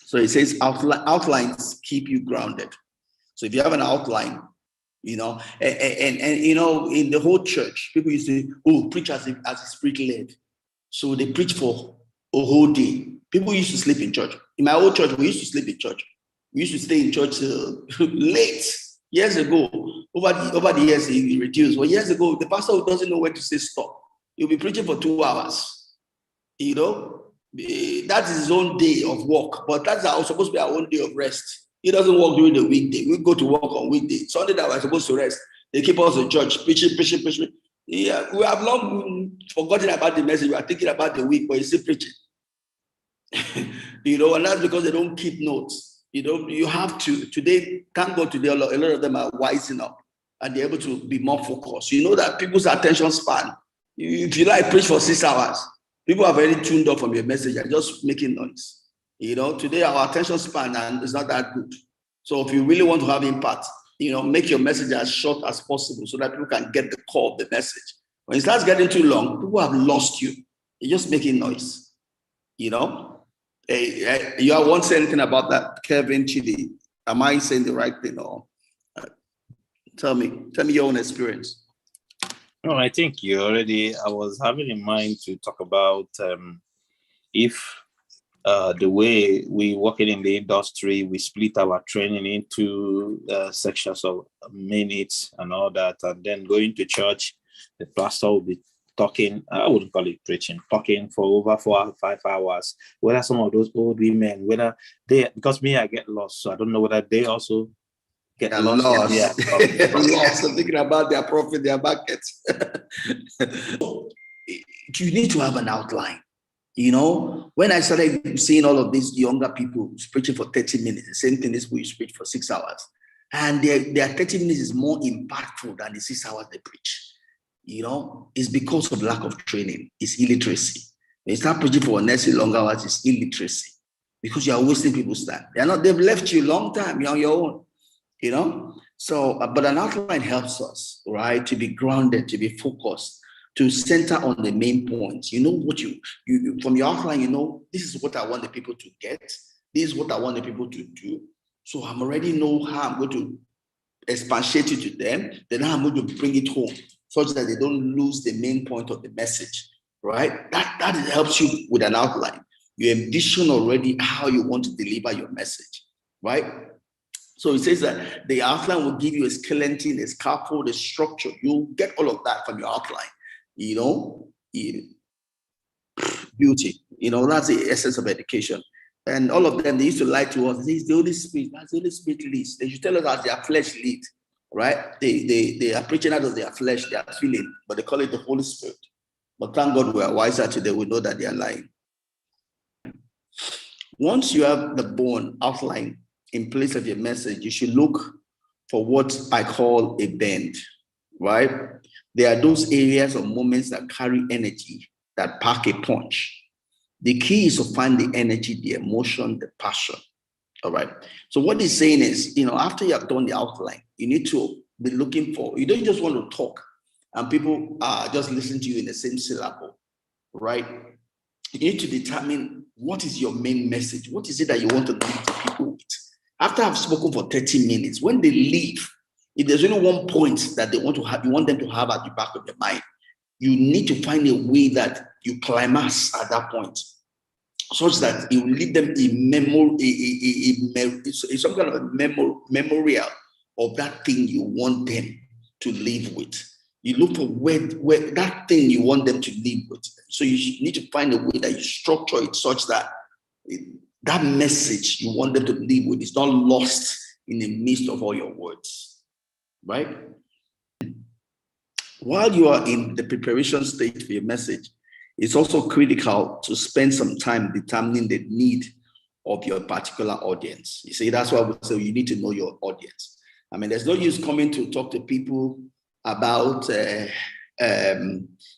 So it says outlines keep you grounded. So if you have an outline, you know, and you know, in the whole church, people used to preach as spirit led. So they preach for a whole day. People used to sleep in church. In my old church, we used to sleep in church. We used to stay in church late. Years ago, over the years, he reduced. Well, years ago, the pastor doesn't know when to say stop. He'll be preaching for 2 hours. You know, that is his own day of work, but that's supposed to be our own day of rest. He doesn't work during the weekday. We go to work on weekday. Sunday that we're supposed to rest, they keep us in church, preaching. Yeah, we have long forgotten about the message. We are thinking about the week, but he's still preaching. You know, and that's because they don't keep notes. You know, you have to. Today, thank God today, a lot of them are wising up and they're able to be more focused. You know that people's attention span, if you like preach for 6 hours, people are very tuned up from your message and just making noise. You know, today our attention span is not that good. So if you really want to have impact, you know, make your message as short as possible so that people can get the core of the message. When it starts getting too long, people have lost you. You're just making noise. You know, you won't say anything about that, Kevin Chidi. Am I saying the right thing? Or tell me your own experience. No, I think I was having in mind to talk about if the way we work in the industry, we split our training into sections of minutes and all that, and then going to church, the pastor will be talking, I wouldn't call it preaching, talking for over 4 or 5 hours, whether some of those old women, whether they, because me, I get lost, so I don't know whether they also get lost. Lost. I'm thinking about their profit, their markets. You need to have an outline. You know, when I started seeing all of these younger people preaching for 30 minutes, the same thing is we preach for 6 hours. And their 30 minutes is more impactful than the 6 hours they preach. You know, it's because of lack of training. It's illiteracy. When you start preaching for unnecessary long hours, it's illiteracy. Because you are wasting people's time. They've left you a long time, you're on your own. You know? So, but an outline helps us, right? To be grounded, to be focused, to center on the main points. You know what you from your outline, you know, this is what I want the people to get. This is what I want the people to do. So I'm already know how I'm going to expatiate it to them. Then how I'm going to bring it home, such that they don't lose the main point of the message, right? That helps you with an outline. You envision already how you want to deliver your message, right? So it says that the outline will give you a skeleton, a scaffold, a structure. You'll get all of that from your outline, you know? Beauty, you know, that's the essence of education. And all of them, they used to lie to us. It's the Holy Spirit. That's the Holy Spirit leads. They should tell us as their flesh leads, right? They are preaching out of their flesh, they are feeling, but they call it the Holy Spirit. But thank God we are wiser today. We know that they are lying. Once you have the bone outline in place of your message, you should look for what I call a bend, right? There are those areas or moments that carry energy, that pack a punch. The key is to find the energy, the emotion, the passion. All right. So what he's saying is, you know, after you have done the outline, you need to be looking for, you don't just want to talk and people are just listening to you in the same syllable, right? You need to determine what is your main message. What is it that you want to leave the people with? After I've spoken for 30 minutes, when they leave, if there's only one point that they want to have, you want them to have at the back of their mind, you need to find a way that you climax at that point, such that it will leave them some kind of a memorial of that thing you want them to live with. You look for where that thing you want them to live with. So you need to find a way that you structure it such that that message you want them to live with is not lost in the midst of all your words, right? While you are in the preparation stage for your message, it's also critical to spend some time determining the need of your particular audience. You see, that's why we say you need to know your audience. I mean, there's no use coming to talk to people about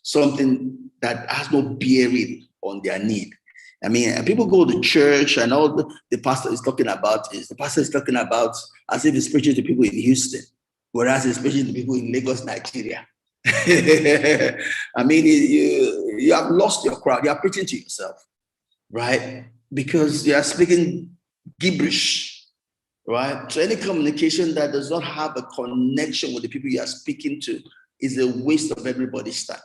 something that has no bearing on their need. I mean, people go to church and all the pastor is talking about as if he's preaching to people in Houston, whereas he's preaching to people in Lagos, Nigeria. I mean, you have lost your crowd. You are preaching to yourself, right? because you are speaking gibberish, right? So any communication that does not have a connection with the people you are speaking to is a waste of everybody's time.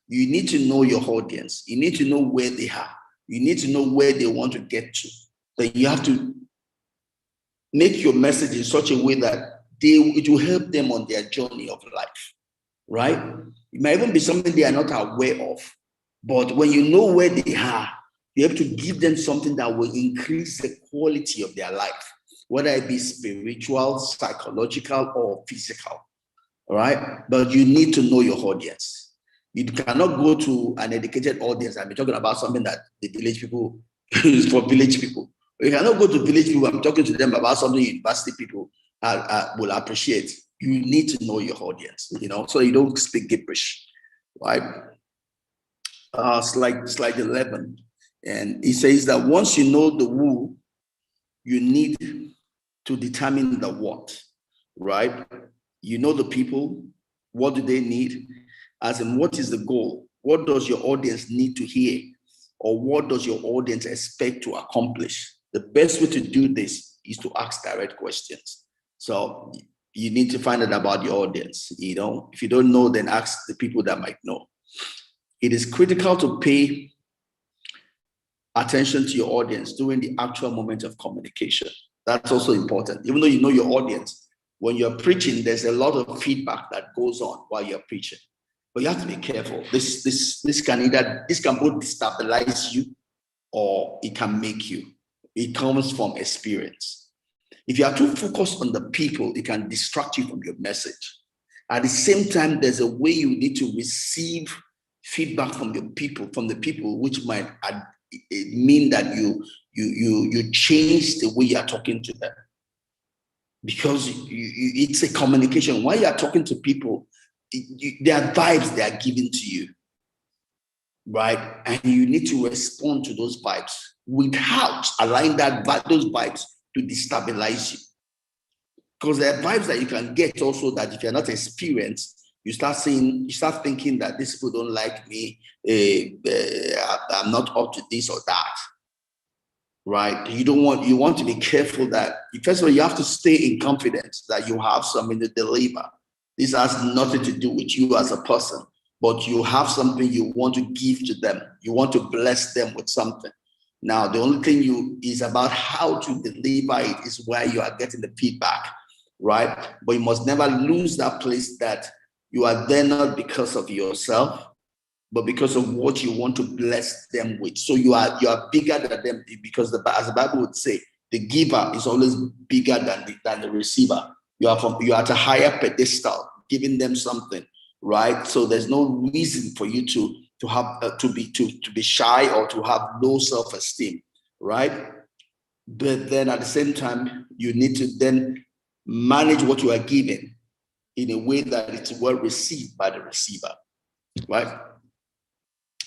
You need to know your audience. You need to know where they are. You need to know where they want to get to. Then you have to make your message in such a way that it will help them on their journey of life, right? It might even be something they are not aware of. But when you know where they are, you have to give them something that will increase the quality of their life, whether it be spiritual, psychological, or physical, all right? But you need to know your audience. You cannot go to an educated audience and be talking about something that the village people is for village people. You cannot go to village people and be talking to them about something university people will appreciate. You need to know your audience, so you don't speak gibberish, right? Slide 11. And it says that once you know the who, you need to determine the what, right? You know the people, what do they need? As in, what is the goal? What does your audience need to hear? Or what does your audience expect to accomplish? The best way to do this is to ask direct questions. So you need to find out about your audience. If you don't know, then ask the people that might know. It is critical to pay attention to your audience during the actual moment of communication. That's also important. Even though you know your audience, when you're preaching, there's a lot of feedback that goes on while you're preaching. But you have to be careful. This can both destabilize you or it can make you. It comes from experience. If you are too focused on the people, it can distract you from your message. At the same time, there's a way you need to receive feedback from the people, which might mean that you change the way you are talking to them. Because it's a communication. While you are talking to people, there are vibes they are giving to you, right? And you need to respond to those vibes without allowing those vibes to destabilize you. Because there are vibes that you can get also that if you're not experienced, you start thinking that these people don't like me, I'm not up to this or that, right? You want to be careful that, first of all, you have to stay in confidence that you have something to deliver. This has nothing to do with you as a person, but you have something you want to give to them. You want to bless them with something. Now, the only thing is about how to deliver it is where you are getting the feedback, right? But you must never lose that place that you are there not because of yourself, but because of what you want to bless them with. So you are bigger than them, because as the Bible would say, the giver is always bigger than the receiver. You are at a higher pedestal, giving them something, right? So there's no reason for you to have to be shy or to have low self-esteem, right? But then at the same time, you need to then manage what you are giving in a way that it's well received by the receiver, right?